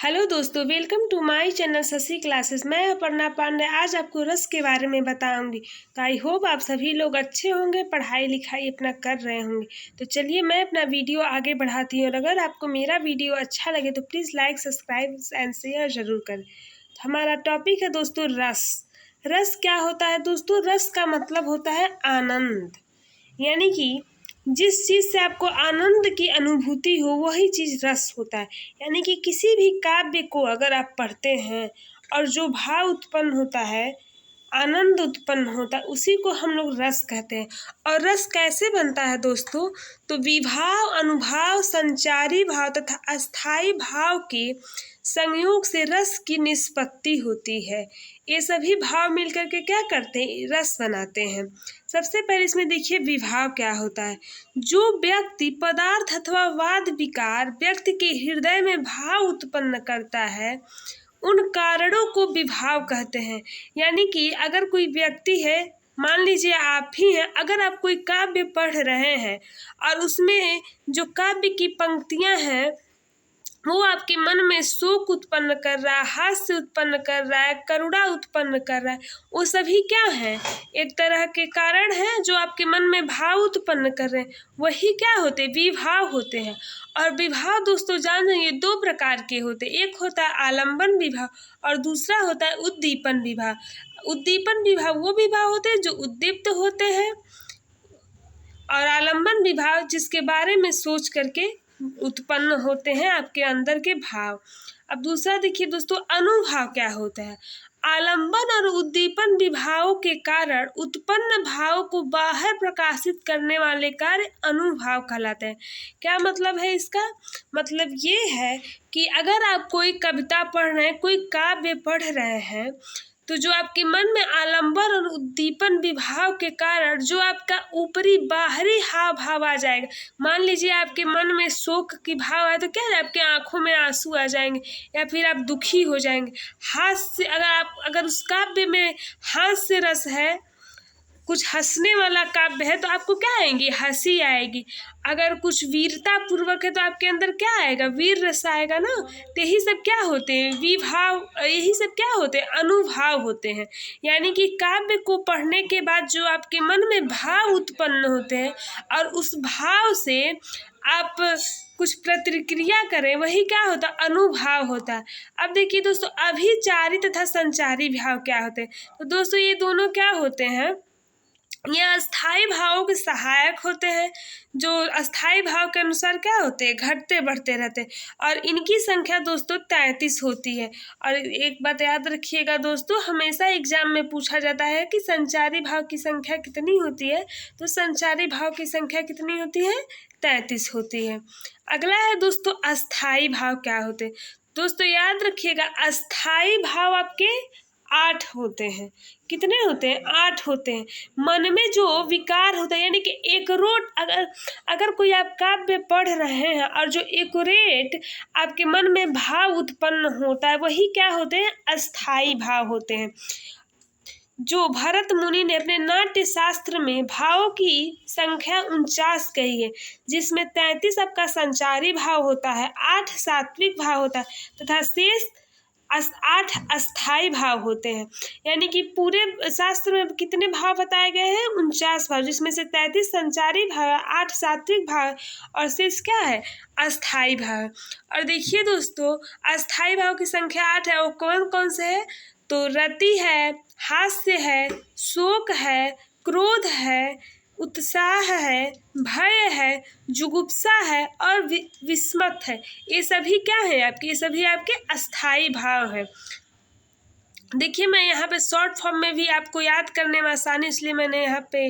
Hello दोस्तों, welcome to my channel Shashi classes. मैं अपर्णा पांडे आज आपको रस के बारे में बताऊंगी। तो आई होप आप सभी लोग अच्छे होंगे, पढ़ाई लिखाई अपना कर रहे होंगे। तो चलिए मैं अपना वीडियो आगे बढ़ाती हूँ और अगर आपको मेरा वीडियो अच्छा लगे तो please like, subscribe and share ज़रूर करें। तो हमारा टॉपिक है दोस्तों रस। रस क्या होता है दोस्तों? रस का मतलब होता है आनंद, यानी कि जिस चीज़ से आपको आनंद की अनुभूति हो वही चीज़ रस होता है। यानी कि किसी भी काव्य को अगर आप पढ़ते हैं और जो भाव उत्पन्न होता है, आनंद उत्पन्न होता है, उसी को हम लोग रस कहते हैं। और रस कैसे बनता है दोस्तों? तो विभाव, अनुभाव, संचारी भाव तथा अस्थाई भाव के संयोग से रस की निष्पत्ति होती है। ये सभी भाव मिलकर के क्या करते हैं? रस बनाते हैं। सबसे पहले इसमें देखिए विभाव क्या होता है। जो व्यक्ति पदार्थ अथवा वाद विकार व्यक्ति के हृदय में भाव उत्पन्न करता है उन कारणों को विभाव कहते हैं। यानी कि अगर कोई व्यक्ति है, मान लीजिए आप ही हैं, अगर आप कोई काव्य पढ़ रहे हैं और उसमें जो काव्य की पंक्तियां हैं वो आपके मन में शोक उत्पन्न कर रहा है, हास्य उत्पन्न कर रहा है, करुणा उत्पन्न कर रहा है, वो सभी क्या है? एक तरह के कारण हैं जो आपके मन में भाव उत्पन्न कर रहे हैं। वही क्या होते? विभाव होते हैं। और विभाव दोस्तों जान जाइए दो प्रकार के होते हैं। एक होता है आलंबन विभाव और दूसरा होता है उद्दीपन विभाव। उद्दीपन विभाव वो विभाव होते हैं जो उद्दीप्त होते हैं और आलंबन विभाव जिसके बारे में सोच करके उत्पन्न होते हैं आपके अंदर के भाव। अब दूसरा देखिए दोस्तों अनुभाव क्या होता है। आलंबन और उद्दीपन विभावों के कारण उत्पन्न भाव को बाहर प्रकाशित करने वाले कार्य अनुभाव कहलाते हैं। क्या मतलब है इसका? मतलब ये है कि अगर आप कोई कविता पढ़ रहे हैं, कोई काव्य पढ़ रहे हैं, तो जो आपके मन में आलंबन और उद्दीपन विभाव के कारण जो आपका ऊपरी बाहरी हाव भाव आ जाएगा। मान लीजिए आपके मन में शोक की भाव आए तो क्या है? आपके आंखों में आंसू आ जाएंगे या फिर आप दुखी हो जाएंगे। हास्य, अगर उस काव्य में हास्य रस है, कुछ हंसने वाला काव्य है तो आपको क्या आएंगी? हंसी आएगी। अगर कुछ वीरता पूर्वक है तो आपके अंदर क्या आएगा? वीर रस आएगा ना। तो यही सब क्या होते हैं? विभाव। यही सब क्या होते हैं? अनुभाव होते हैं। यानी कि काव्य को पढ़ने के बाद जो आपके मन में भाव उत्पन्न होते हैं और उस भाव से आप कुछ प्रतिक्रिया करें, वही क्या होता है? अनुभाव होता है। अब देखिए दोस्तों अभिचारी तथा संचारी भाव क्या होते हैं। तो दोस्तों ये दोनों क्या होते हैं? ये अस्थाई भावों के सहायक होते हैं, जो अस्थाई भाव के अनुसार क्या होते हैं? घटते बढ़ते रहते हैं। और इनकी संख्या दोस्तों 33 होती है। और एक बात याद रखिएगा दोस्तों, हमेशा एग्जाम में पूछा जाता है कि संचारी भाव की संख्या कितनी होती है। तो संचारी भाव की संख्या कितनी होती है? 33 होती है। अगला है दोस्तों अस्थाई भाव क्या होते हैं। दोस्तों याद रखिएगा अस्थाई भाव आपके 8 होते हैं। कितने होते हैं? 8 होते हैं। मन में जो विकार होता है, यानी कि एकरोट, अगर कोई आप काव्य पढ़ रहे हैं और जो एकोरेट आपके मन में भाव उत्पन्न होता है वही क्या होते हैं? अस्थाई भाव होते हैं। जो भरत मुनि ने अपने नाट्य शास्त्र में भावों की संख्या 49 कही है, जिसमें 33 आपका संचारी भाव होता है, 8 सात्विक भाव होता है तथा शेष 8 अस्थाई भाव होते हैं। यानी कि पूरे शास्त्र में कितने भाव बताए गए हैं? 49 भाव, जिसमें से 33 संचारी भाव, 8 सात्विक भाव और शेष क्या है? अस्थाई भाव। और देखिए दोस्तों अस्थाई भाव की संख्या 8 है। वो कौन कौन से है? तो रति है, हास्य है, शोक है, क्रोध है, उत्साह है, भय है, जुगुप्सा है और विस्मत है। ये सभी क्या है आपके? ये सभी आपके अस्थाई भाव है। देखिए मैं यहाँ पे शॉर्ट फॉर्म में भी आपको याद करने में आसानी इसलिए मैंने यहाँ पे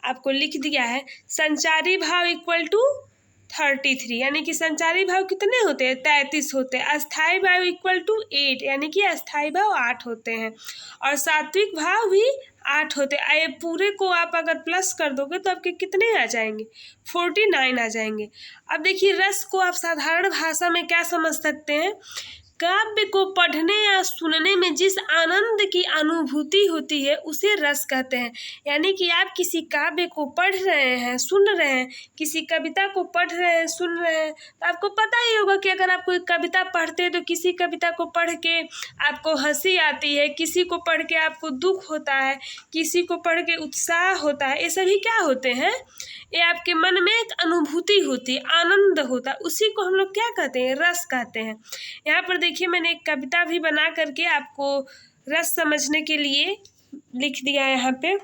आपको लिख दिया है। संचारी भाव इक्वल टू 33, यानी कि संचारी भाव कितने होते हैं? 33 होते हैं। अस्थाई भाव इक्वल टू 8, यानी कि अस्थाई भाव 8 होते हैं। और सात्विक भाव भी 8 होते हैं। ये पूरे को आप अगर प्लस कर दोगे तो आपके कितने आ जाएंगे? 49 आ जाएंगे। अब देखिए रस को आप साधारण भाषा में क्या समझ सकते हैं? काव्य को पढ़ने या सुनने में जिस आनंद की अनुभूति होती है उसे रस कहते हैं। यानी कि आप किसी काव्य को पढ़ रहे हैं, सुन रहे हैं, किसी कविता को पढ़ रहे हैं, सुन रहे हैं, तो आपको पता ही होगा कि अगर आप कोई कविता पढ़ते हैं तो किसी कविता को पढ़ के आपको हंसी आती है, किसी को पढ़ के आपको दुख होता है, किसी को पढ़ के उत्साह होता है। ये सभी क्या होते हैं? ये आपके मन में एक अनुभूति होती है, आनंद होता है, उसी को हम लोग क्या कहते हैं? रस कहते हैं। यहाँ पर देखिए मैंने एक कविता भी बना करके आपको रस समझने के लिए लिख दिया है यहाँ पे।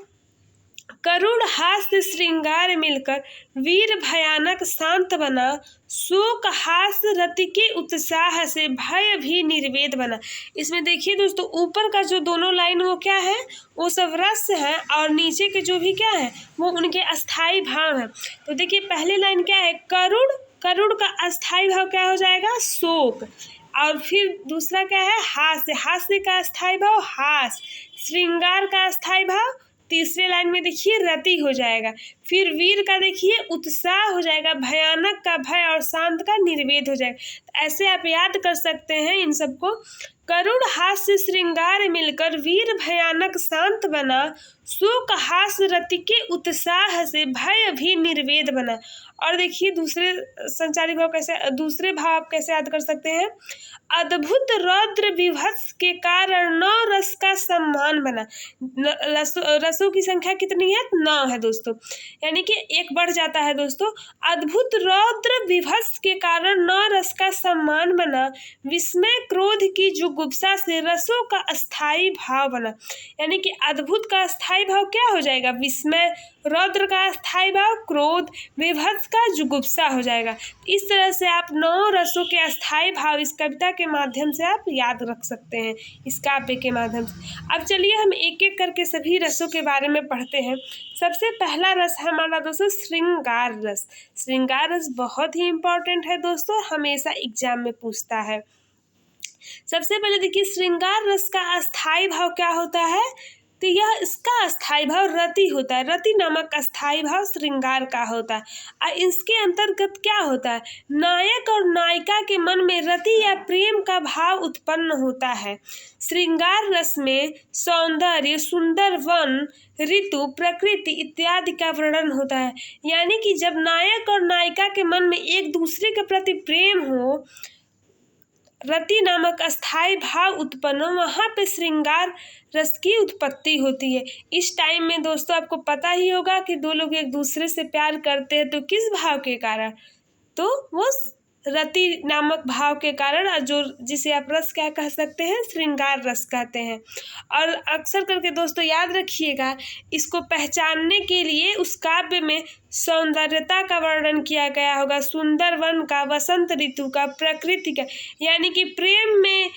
करुण हास्य श्रृंगार मिलकर वीर भयानक शांत बना, शोक हास रति के उत्साह से भय भी निर्वेद बना। इसमें देखिए दोस्तों ऊपर का जो दोनों लाइन वो क्या है? वो सब रस है और नीचे के जो भी क्या है वो उनके अस्थाई भाव है। तो देखिए पहले लाइन क्या है? करुण, करुण का अस्थाई भाव क्या हो जाएगा? शोक। और फिर दूसरा क्या है? हास्य, हास्य का अस्थाई भाव हास। श्रृंगार का अस्थाई भाव तीसरे लाइन में देखिए रति हो जाएगा। फिर वीर का देखिए उत्साह हो जाएगा, भयानक का भय और शांत का निर्वेद हो जाएगा। तो ऐसे आप याद कर सकते हैं इन सबको। करुण हास्य श्रृंगार मिलकर वीर भयानक शांत बना, शोक हास रति के उत्साह से भय भी निर्वेद बना। और देखिए दूसरे संचारी भाव कैसे, दूसरे भाव आप कैसे याद कर सकते हैं? अद्भुत रौद्र विभत्स के कारण 9 रस का सम्मान बना। रसों की संख्या कितनी है? 9 है दोस्तों, यानी कि एक बढ़ जाता है दोस्तों। अद्भुत रौद्र विभत्स के कारण 9 रस का सम्मान बना, विस्मय क्रोध की जुगुप्सा से रसों का अस्थाई भाव बना। यानी कि अद्भुत का अस्थाई भाव क्या हो जाएगा? विस्मय, रौद्र का अस्थाई भाव क्रोध, विभत्स का जुगुप्सा हो जाएगा। इस तरह से आप 9 रसों के अस्थाई भाव इस कविता के माध्यम से आप याद रख सकते हैं, इस काव्य के माध्यम से। अब चलिए हम एक एक करके सभी रसों के बारे में पढ़ते हैं। सबसे पहला रस है हमारा दोस्तों श्रृंगार रस। श्रृंगार रस बहुत ही इम्पोर्टेंट है दोस्तों, हमेशा एग्जाम में पूछता है। सबसे पहले देखिए श्रृंगार रस का अस्थाई भाव क्या होता है? तो यह इसका अस्थाई भाव रति होता है। रति नामक अस्थाई भाव श्रृंगार का होता है। और इसके अंतर्गत क्या होता है? नायक और नायिका के मन में रति या प्रेम का भाव उत्पन्न होता है। श्रृंगार रस में सौंदर्य, सुंदर वन, ऋतु, प्रकृति इत्यादि का वर्णन होता है। यानी कि जब नायक और नायिका के मन में एक दूसरे के प्रति प्रेम हो, रति नामक अस्थाई भाव उत्पन्न हो, वहाँ पे श्रृंगार रस की उत्पत्ति होती है। इस टाइम में दोस्तों आपको पता ही होगा कि दो लोग एक दूसरे से प्यार करते हैं तो किस भाव के कारण? तो वो रति नामक भाव के कारण, जो जिसे आप रस क्या कह सकते हैं? श्रृंगार रस कहते हैं। और अक्सर करके दोस्तों याद रखिएगा, इसको पहचानने के लिए उस काव्य में सौंदर्यता का वर्णन किया गया होगा, सुंदर वन का, वसंत ऋतु का, प्रकृति का। यानी कि प्रेम में,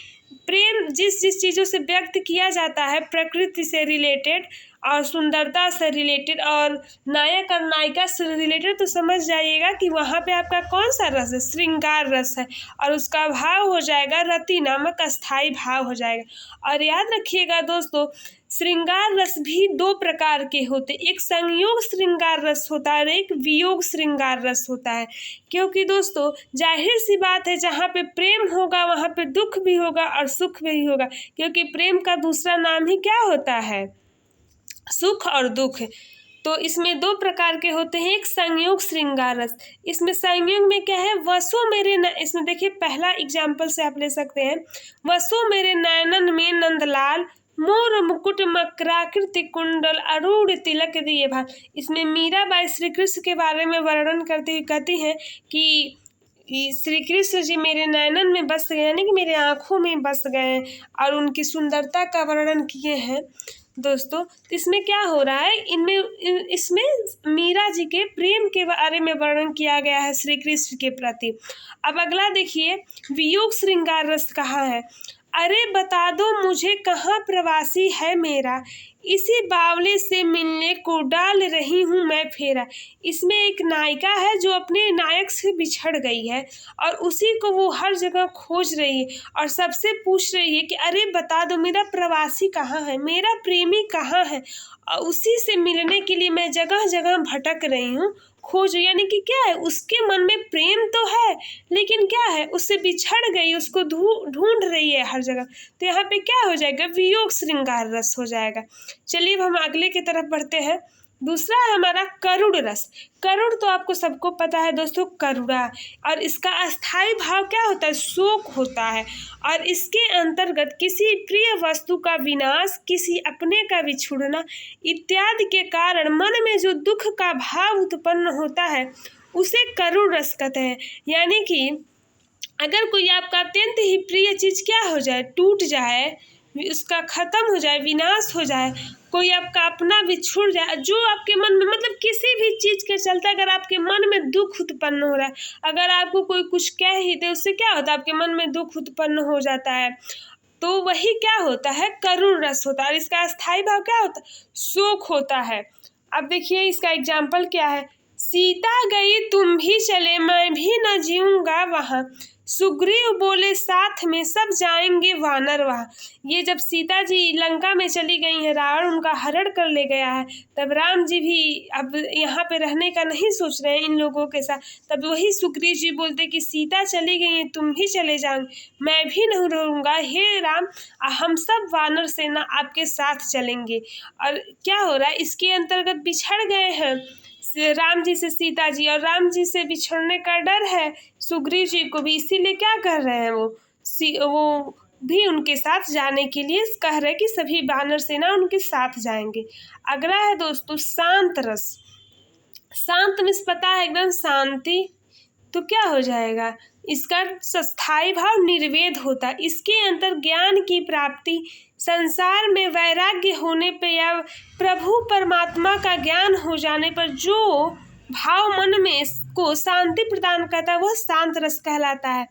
प्रेम जिस जिस चीज़ों से व्यक्त किया जाता है, प्रकृति से रिलेटेड और सुंदरता से रिलेटेड और नायक और नायिका से रिलेटेड, तो समझ जाइएगा कि वहाँ पे आपका कौन सा रस है? श्रृंगार रस है। और उसका भाव हो जाएगा रति नामक अस्थाई भाव हो जाएगा। और याद रखिएगा दोस्तों, श्रृंगार रस भी 2 प्रकार के होते, एक संयोग श्रृंगार रस होता है और एक वियोग श्रृंगार रस होता है। क्योंकि दोस्तों जाहिर सी बात है, जहाँ पे प्रेम होगा वहाँ पे दुख भी होगा और सुख भी होगा, क्योंकि प्रेम का दूसरा नाम ही क्या होता है? सुख और दुख। तो इसमें 2 प्रकार के होते हैं, एक संयोग श्रृंगार रस। इसमें संयोग में क्या है? वसो मेरे इसमें देखिए पहला एग्जाम्पल से आप ले सकते हैं, वसो मेरे नयनन में नंदलाल, मोर मुकुट मकराकृति कुंडल, अरूढ़ तिलक दिए भाल। इसमें मीराबाई श्री कृष्ण के बारे में वर्णन करते हुए कहती हैं कि श्री कृष्ण जी मेरे नयनन में बस गए, यानी कि मेरे आँखों में बस गए, और उनकी सुंदरता का वर्णन किए हैं दोस्तों। तो इसमें क्या हो रहा है? इसमें मीरा जी के प्रेम के बारे में वर्णन किया गया है श्री कृष्ण के प्रति। अब अगला देखिए, वियोग श्रृंगार रस कहाँ है? अरे बता दो मुझे कहाँ प्रवासी है मेरा, इसी बावले से मिलने को डाल रही हूँ मैं फेरा। इसमें एक नायिका है जो अपने नायक से बिछड़ गई है और उसी को वो हर जगह खोज रही है और सबसे पूछ रही है कि अरे बता दो मेरा प्रवासी कहाँ है, मेरा प्रेमी कहाँ है। और उसी से मिलने के लिए मैं जगह जगह भटक रही हूँ, खोज, यानी कि क्या है, उसके मन में प्रेम तो है लेकिन क्या है, उससे बिछड़ गई, उसको ढूंढ रही है हर जगह। तो यहाँ पे क्या हो जाएगा, वियोग श्रृंगार रस हो जाएगा। चलिए अब हम अगले की तरफ बढ़ते हैं। दूसरा है हमारा करुण रस। करुण तो आपको सबको पता है दोस्तों, करुणा, और इसका अस्थाई भाव क्या होता है, शोक होता है। और इसके अंतर्गत किसी प्रिय वस्तु का विनाश, किसी अपने का बिछुड़ना इत्यादि के कारण मन में जो दुख का भाव उत्पन्न होता है उसे करुण रस कहते हैं। यानी कि अगर कोई आपका अत्यंत ही प्रिय चीज क्या हो जाए, टूट जाए, उसका खत्म हो जाए, विनाश हो जाए, कोई आपका अपना बिछुड़ जाए, जो आपके मन में, मतलब किसी भी चीज के चलते अगर आपके मन में दुख उत्पन्न हो रहा है, अगर आपको कोई कुछ कह ही दे, उससे क्या होता है, आपके मन में दुख उत्पन्न हो जाता है, तो वही क्या होता है, करुण रस होता है। और इसका अस्थाई भाव क्या होता है, शोक होता है। अब देखिए इसका एग्जाम्पल क्या है, सीता गई तुम भी चले, मैं भी न जीऊंगा वहां, सुग्रीव बोले साथ में सब जाएंगे वानर वहाँ। ये जब सीता जी लंका में चली गई हैं, रावण उनका हरण कर ले गया है, तब राम जी भी अब यहाँ पे रहने का नहीं सोच रहे हैं इन लोगों के साथ। तब वही सुग्रीव जी बोलते कि सीता चली गई हैं, तुम भी चले जाओगे, मैं भी नहीं रहूँगा, हे राम हम सब वानर सेना आपके साथ चलेंगे। और क्या हो रहा है, इसके अंतर्गत बिछड़ गए हैं राम जी से सीता जी, और राम जी से बिछड़ने का डर है सुग्रीव जी को भी, इसीलिए क्या कर रहे हैं, वो भी उनके साथ जाने के लिए कह रहे हैं कि सभी वानर सेना उनके साथ जाएंगे। अगला है दोस्तों शांत रस। शांत में पता है एकदम शांति, तो क्या हो जाएगा, इसका स्थायी भाव निर्वेद होता है। इसके अंतर ज्ञान की प्राप्ति, संसार में वैराग्य होने पे या प्रभु परमात्मा का ज्ञान हो जाने पर जो भाव मन में को शांति प्रदान करता है वह शांत रस कहलाता है।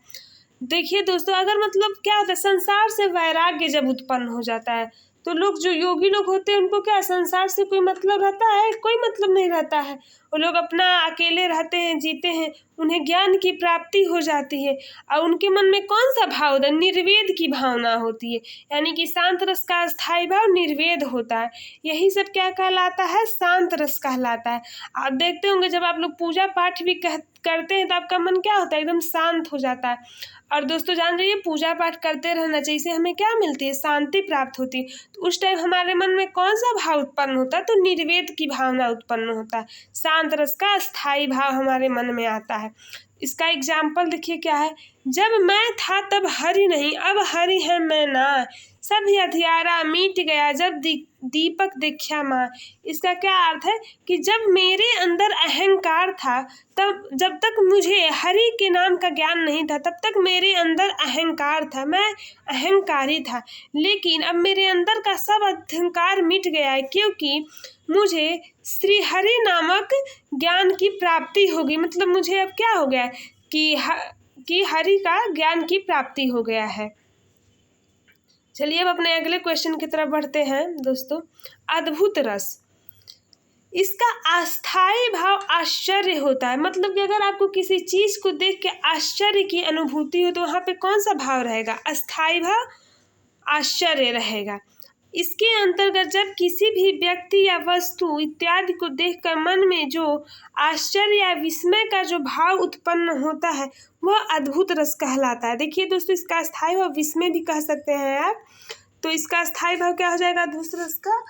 देखिए दोस्तों, अगर मतलब क्या होता है, संसार से वैराग्य जब उत्पन्न हो जाता है तो लोग जो योगी लोग होते हैं उनको क्या संसार से कोई मतलब रहता है, कोई मतलब नहीं रहता है। वो लोग अपना अकेले रहते हैं, जीते हैं, उन्हें ज्ञान की प्राप्ति हो जाती है और उनके मन में कौन सा भाव होता है, निर्वेद की भावना होती है। यानी कि शांत रस का स्थायी भाव निर्वेद होता है। यही सब क्या कहलाता है, शांत रस कहलाता है। आप देखते होंगे जब आप लोग पूजा पाठ भी करते हैं तो आपका मन क्या होता है, एकदम शांत हो जाता है। और दोस्तों जान रही है, पूजा पाठ करते रहना चाहिए, इससे हमें क्या मिलती है, शांति प्राप्त होती है। तो उस टाइम हमारे मन में कौन सा भाव उत्पन्न होता है, तो निर्वेद की भावना उत्पन्न होता है, शांत रस का स्थायी भाव हमारे मन में आता है। इसका एग्जाम्पल देखिए क्या है, जब मैं था तब हरि नहीं, अब हरि है मैं ना, सब हथियारा मीट गया जब दीपक दिख्या माँ। इसका क्या अर्थ है कि जब मेरे अंदर अहंकार था, तब जब तक मुझे हरि के नाम का ज्ञान नहीं था तब तक मेरे अंदर अहंकार था, मैं अहंकारी था। लेकिन अब मेरे अंदर का सब अहंकार मिट गया है, क्योंकि मुझे श्री हरि नामक ज्ञान की प्राप्ति होगी। मतलब मुझे अब क्या हो गया कि हरि का ज्ञान की प्राप्ति हो गया है। चलिए अब अपने अगले क्वेश्चन की तरफ बढ़ते हैं दोस्तों। अद्भुत रस, इसका अस्थायी भाव आश्चर्य होता है। मतलब कि अगर आपको किसी चीज को देख के आश्चर्य की अनुभूति हो तो वहां पे कौन सा भाव रहेगा, अस्थायी भाव आश्चर्य रहेगा। इसके अंतर्गत जब किसी भी व्यक्ति या वस्तु इत्यादि को देखकर मन में जो आश्चर्य या विस्मय का जो भाव उत्पन्न होता है वह अद्भुत रस कहलाता है। देखिए दोस्तों, इसका स्थायी भाव विस्मय भी कह सकते हैं आप, तो इसका स्थायी भाव क्या हो जाएगा, अद्भुत रस का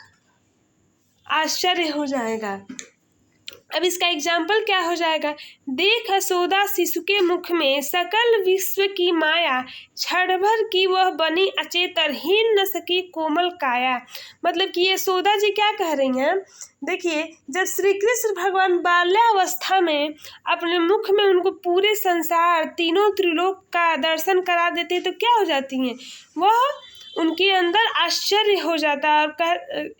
आश्चर्य हो जाएगा। अब इसका एग्जाम्पल क्या हो जाएगा, देख यशोदा शिशु के मुख में सकल विश्व की माया, क्षण भर की वह बनी अचेतन, हिल न सकी कोमल काया। मतलब कि यशोदा जी क्या कह रही हैं, देखिए जब श्री कृष्ण भगवान बाल्यावस्था में अपने मुख में उनको पूरे संसार तीनों त्रिलोक का दर्शन करा देते तो क्या हो जाती हैं, वह उनके अंदर आश्चर्य हो जाता है और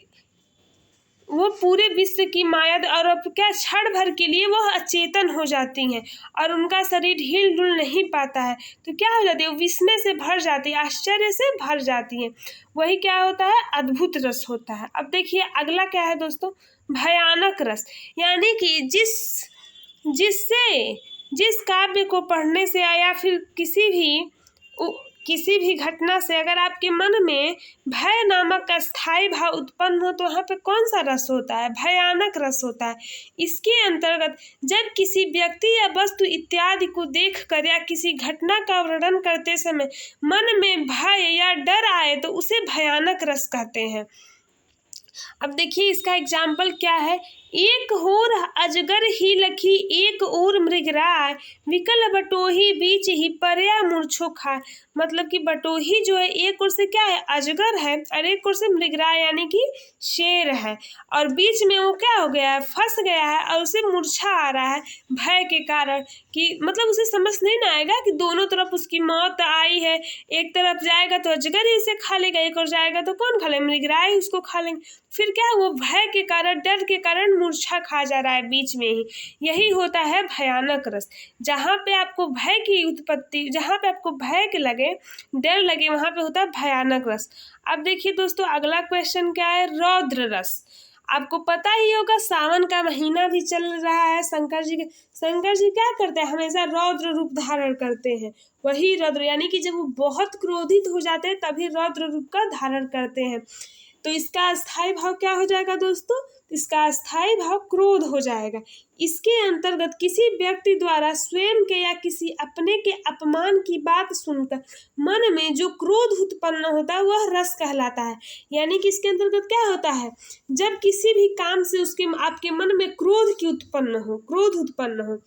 वो पूरे विश्व की माया और अब क्या क्षण भर के लिए वह अचेतन हो जाती हैं और उनका शरीर हिल डुल नहीं पाता है। तो क्या हो जाती है, वो विस्मय से भर जाती है, आश्चर्य से भर जाती हैं। वही क्या होता है, अद्भुत रस होता है। अब देखिए अगला क्या है दोस्तों, भयानक रस। यानी कि जिस काव्य को पढ़ने से या फिर किसी भी किसी भी घटना से अगर आपके मन में भय नामक अस्थायी भाव उत्पन्न हो तो वहाँ पे कौन सा रस होता है? भयानक रस होता है। इसके अंतर्गत जब किसी व्यक्ति या वस्तु इत्यादि को देखकर या किसी घटना का वर्णन करते समय मन में भय या डर आए तो उसे भयानक रस कहते हैं। अब देखिए इसका एग्जाम्पल क्या है। एक होर अजगर ही लखी एक और मृगराय, विकल बटोही बीच ही परया मूर्छो खाए। मतलब कि बटोही जो है एक ओर से क्या है? अजगर है, और एक ओर से मृगराय यानी कि शेर है, और बीच में वो क्या हो गया है? फंस गया है, और उसे मूर्छा आ रहा है भय के कारण, कि मतलब उसे समझ नहीं ना आएगा कि दोनों तरफ उसकी मौत आई है। एक तरफ जाएगा तो अजगर ही उसे खा लेगा, एक और जाएगा तो कौन खा लेगा? मृगराय उसको खा लेंगे। फिर क्या, वो भय के कारण, डर के कारण मूर्छा खा जा रहा है बीच में ही। यही होता है भयानक रस। जहाँ पे आपको भय की उत्पत्ति, जहाँ पे आपको भय के लगे, डर लगे, वहाँ पे होता है भयानक रस। अब देखिए दोस्तों अगला क्वेश्चन क्या है? रौद्र रस। आपको पता ही होगा सावन का महीना भी चल रहा है। शंकर जी क्या करते हैं? हमेशा रौद्र रूप धारण करते हैं। वही रौद्र यानी कि जब वो बहुत क्रोधित हो जाते हैं तभी रौद्र रूप का धारण करते हैं। तो इसका अस्थाई भाव क्या हो जाएगा दोस्तों? इसका अस्थाई भाव क्रोध हो जाएगा। इसके अंतर्गत किसी व्यक्ति द्वारा स्वयं के या किसी अपने के अपमान की बात सुनकर मन में जो क्रोध उत्पन्न होता है वह रस कहलाता है। यानी कि इसके अंतर्गत क्या होता है? जब किसी भी काम से उसके आपके मन में क्रोध उत्पन्न हो,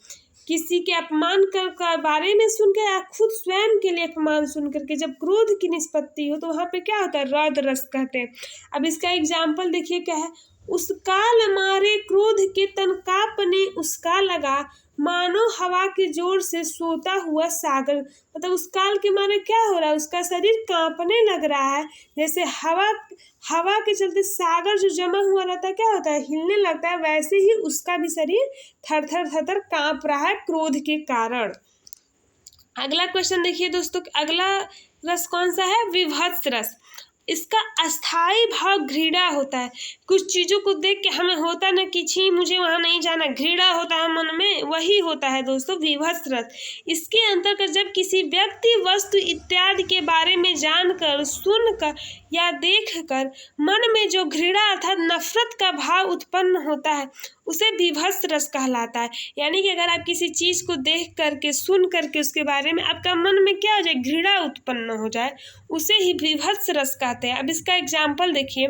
किसी के अपमान का बारे में सुनकर या खुद स्वयं के लिए अपमान सुन करके जब क्रोध की निष्पत्ति हो तो वहाँ पे क्या होता है? रौद्र रस कहते हैं। अब इसका एग्जाम्पल देखिए क्या है। उस काल मारे क्रोध के तन कांपने उसका लगा, मानो हवा के जोर से सोता हुआ सागर। मतलब उस काल के मारे क्या हो रहा है? उसका शरीर कांपने लग रहा है, जैसे हवा के चलते सागर जो जमा हुआ रहता है क्या होता है? हिलने लगता है। वैसे ही उसका भी शरीर थर थर कांप रहा है क्रोध के कारण। अगला क्वेश्चन देखिए दोस्तों, अगला रस कौन सा है? विभत्स रस। इसका अस्थाई भाव घृणा होता है। कुछ चीज़ों को देख के हमें होता ना कि छी मुझे वहाँ नहीं जाना, घृणा होता है मन में, वही होता है दोस्तों विभत्स रस। इसके अंतर्गत जब किसी व्यक्ति, वस्तु इत्यादि के बारे में जानकर, सुनकर या देखकर मन में जो घृणा अर्थात नफरत का भाव उत्पन्न होता है उसे विभत्स रस कहलाता है। यानी कि अगर आप किसी चीज़ को देख करके, सुन करके उसके बारे में आपका मन में क्या हो जाए? घृणा उत्पन्न हो जाए, उसे ही विभत्स रस कहते हैं। अब इसका एग्जाम्पल देखिए।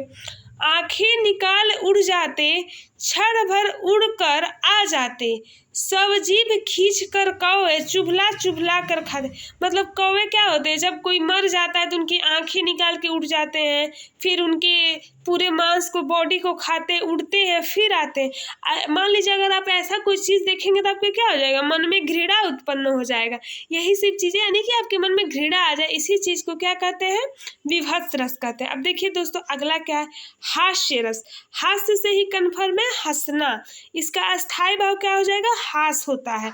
आंखें निकाल उड़ जाते, क्षण भर उड़कर आ जाते, सब जीभ खींच कर कौवे चुभला कर खाते। मतलब कौवे क्या होते हैं? जब कोई मर जाता है तो उनकी आंखें निकाल के उड़ जाते हैं, फिर उनके पूरे मांस को, बॉडी को खाते, उड़ते हैं, फिर आते हैं। मान लीजिए अगर आप ऐसा कोई चीज़ देखेंगे तो आपको क्या हो जाएगा? मन में घृणा उत्पन्न हो जाएगा। यही सब चीज़ें यानी कि आपके मन में घृणा आ जाए, इसी चीज़ को क्या कहते हैं? विभत्स रस कहते हैं। अब देखिए दोस्तों अगला क्या है? हास्य रस। हास्य से ही कन्फर्म है हंसना। इसका अस्थाई भाव क्या हो जाएगा? हास होता है।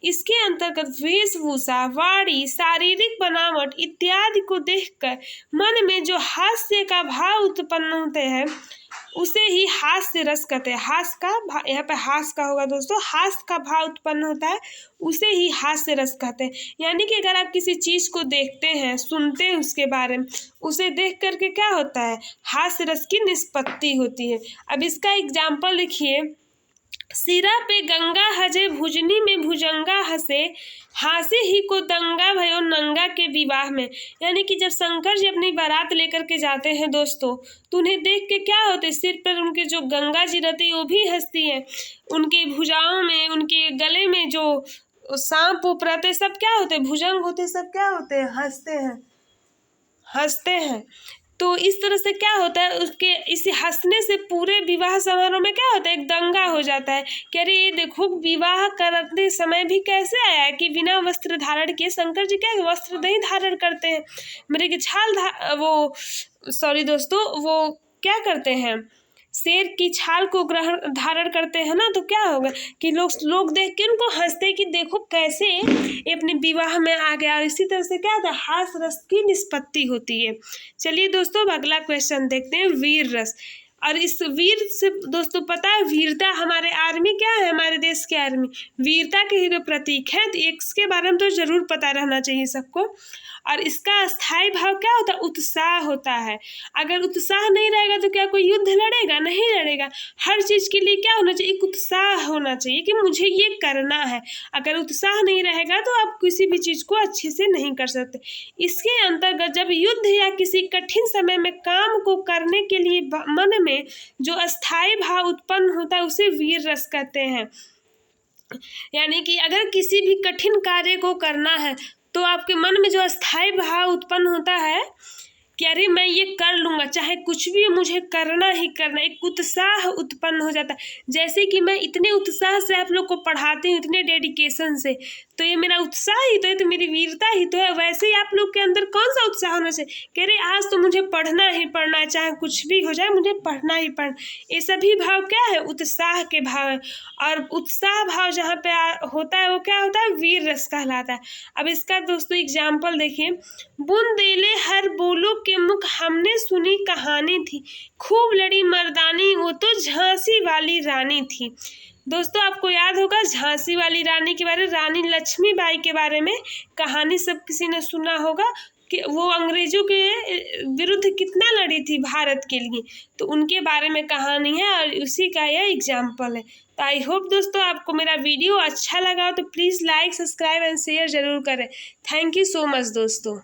इसके अंतर्गत वेशभूषा, वाणी, शारीरिक बनावट इत्यादि को देखकर मन में जो हास्य का भाव उत्पन्न होते हैं उसे ही हास्य रस कहते हैं। यहाँ पे हास का होगा दोस्तों, हास का भाव उत्पन्न होता है, उसे ही हास्य रस कहते हैं। यानी कि अगर आप किसी चीज़ को देखते हैं, सुनते हैं उसके बारे में, उसे देख करके क्या होता है? हास्य रस की निष्पत्ति होती है। अब इसका एग्जाम्पल लिखिए। सिरा पे गंगा हजे भुजनी में भुजंगा हंसे, हासे ही को दंगा भयो नंगा के विवाह में। यानी कि जब शंकर जी अपनी बारात लेकर के जाते हैं दोस्तों तो उन्हें देख के क्या होते हैं? सिर पर उनके जो गंगा जी रहते हैं वो भी हंसती हैं, उनके भुजाओं में, उनके गले में जो सांप उप रहते सब क्या होते हैं? भुजंग होते, सब क्या होते हैं? हंसते हैं। तो इस तरह से क्या होता है? उसके इसी हंसने से पूरे विवाह समारोह में क्या होता है? एक दंगा हो जाता है कि अरे ये देखो विवाह करते समय भी कैसे आया है कि बिना वस्त्र धारण किए। शंकर जी क्या वस्त्र नहीं धारण करते हैं, मेरे की छाल वो क्या करते हैं? शेर की छाल को धारण करते हैं ना। तो क्या होगा कि लोग देख के उनको हंसते कि देखो कैसे ये अपने विवाह में आ गया। और इसी तरह से क्या होता है? हास्य रस की निष्पत्ति होती है। चलिए दोस्तों अगला क्वेश्चन देखते हैं, वीर रस। और इस वीर से दोस्तों पता है वीरता, हमारे आर्मी क्या है? हमारे देश की आर्मी वीरता के ही तो प्रतीक है, तो इसके बारे में तो जरूर पता रहना चाहिए सबको। और इसका स्थायी भाव क्या होता है? उत्साह होता है। अगर उत्साह नहीं रहेगा तो क्या कोई युद्ध लड़ेगा? नहीं लड़ेगा। हर चीज़ के लिए क्या होना चाहिए? एक उत्साह होना चाहिए कि मुझे ये करना है। अगर उत्साह नहीं रहेगा तो आप किसी भी चीज़ को अच्छे से नहीं कर सकते। इसके अंतर्गत जब युद्ध या किसी कठिन समय में काम को करने के लिए मन में जो अस्थायी भाव उत्पन्न होता है उसे वीर रस कहते हैं। यानी कि अगर किसी भी कठिन कार्य को करना है तो आपके मन में जो अस्थायी भाव उत्पन्न होता है कि अरे मैं ये कर लूँगा, चाहे कुछ भी मुझे करना ही करना, एक उत्साह उत्पन्न हो जाता है। जैसे कि मैं इतने उत्साह से आप लोग को पढ़ाती हूँ, इतने डेडिकेशन से, तो ये मेरा उत्साह ही तो है, तो मेरी वीरता ही तो है। वैसे ही आप लोग के अंदर कौन सा उत्साह होना चाहिए कि अरे आज तो मुझे पढ़ना ही पढ़ना है, चाहे कुछ भी हो जाए मुझे पढ़ना ही पढ़ना। ये सभी भाव क्या है? उत्साह के भाव है। और उत्साह भाव जहाँ पे होता है वो क्या होता है? वीर रस कहलाता है। अब इसका दोस्तों एग्जाम्पल देखिए, बुंदेले हर बोलो के मुख हमने सुनी कहानी थी, खूब लड़ी मर्दानी वो तो झांसी वाली रानी थी। दोस्तों आपको याद होगा झांसी वाली रानी के बारे में, रानी लक्ष्मीबाई के बारे में कहानी सब किसी ने सुना होगा कि वो अंग्रेजों के विरुद्ध कितना लड़ी थी भारत के लिए, तो उनके बारे में कहानी है और उसी का यह एग्जाम्पल है। तो आई होप दोस्तों आपको मेरा वीडियो अच्छा लगा तो please like, subscribe and share ज़रूर करें। थैंक यू सो मच दोस्तों।